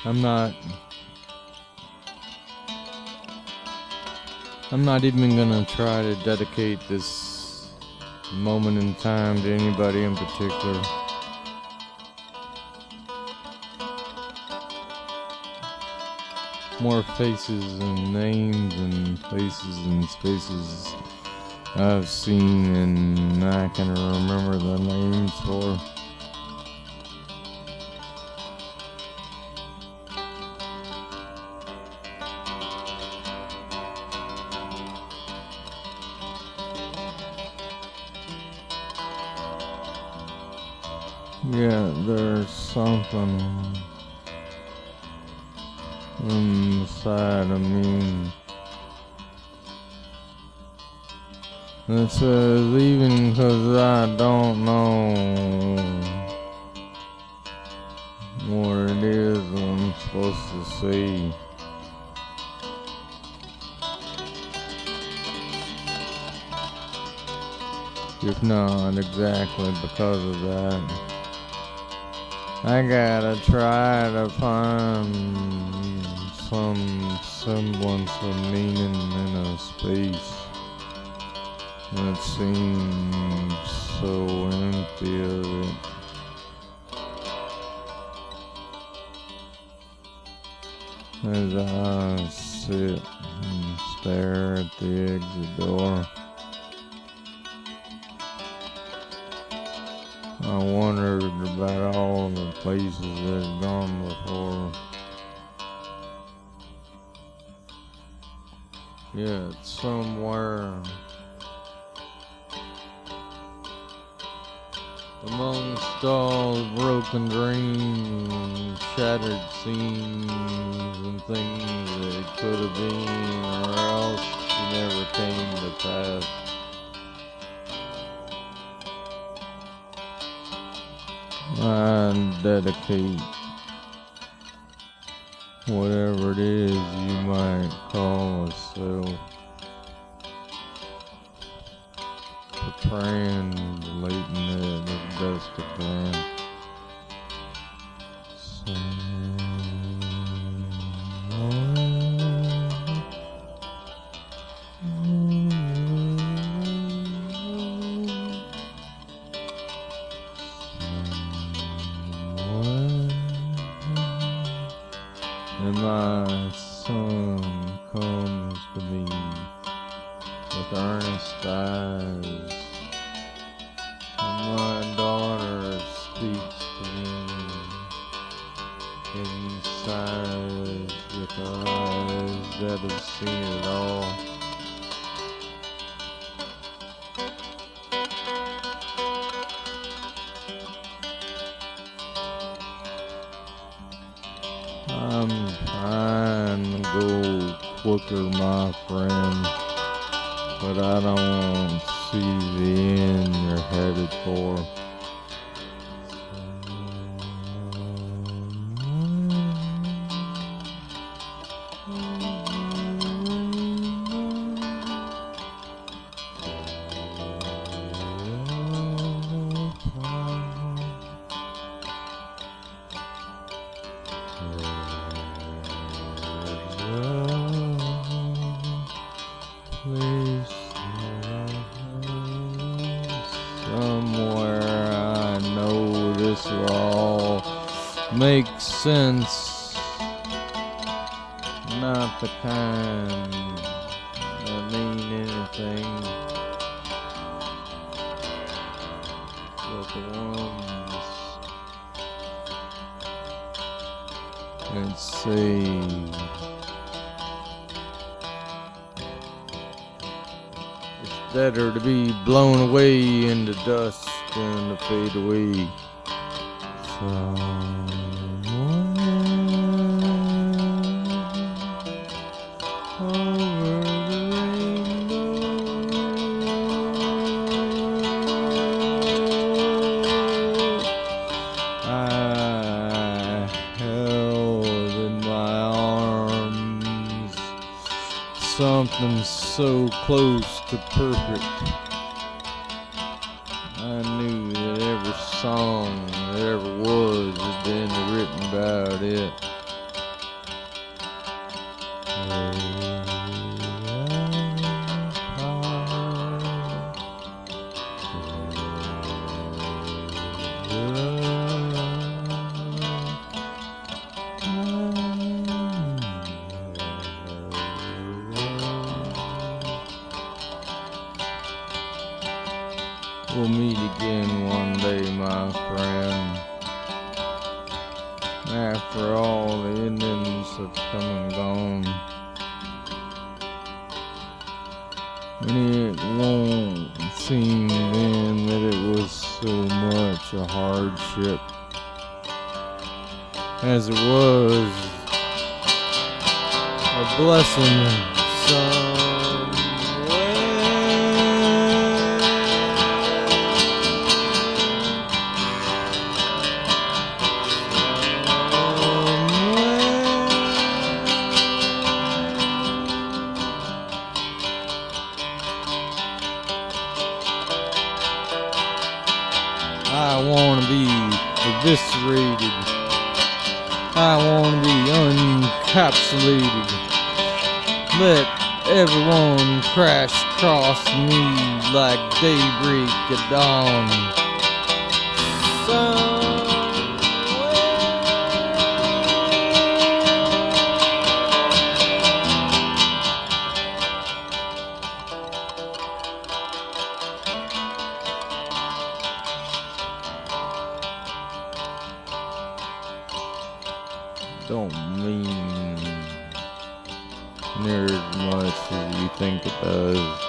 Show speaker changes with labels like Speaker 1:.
Speaker 1: I'm not I'm not even gonna try to dedicate this moment in time to anybody in particular. More faces and names and places and spaces I've seen and I can remember the names for. Yeah, there's something inside of me that says even 'cause I don't know what it is I'm supposed to say, if not exactly because of that, I gotta try to find some semblance of meaning in a space that seems so empty of it. As I sit and stare at the exit door, I wondered about all the places that had gone before. Yet somewhere amongst all the broken dreams, shattered scenes, and things that could have been or else never came to pass, I dedicate whatever it is you might call a self to translating it as best I can. And my son comes to me with earnest eyes, and my daughter speaks to me, and he sighs with eyes that have seen it all. I'm trying to go quicker, my friend, but I don't see the end you're headed for. Somewhere I know this will all make sense, not the kind that mean anything, but the ones that say better to be blown away into dust than to fade away somewhere over the rainbow. I held in my arms something so close to perfect. I knew that every song that ever was had been written about it. We'll meet again one day, my friend. After all the Indians have come and gone, and it won't seem then that it was so much a hardship as it was a blessing somewhere. I want to be eviscerated. I want to be encapsulated. Let everyone crash across me like daybreak at dawn. Don't mean near as much as you think it does.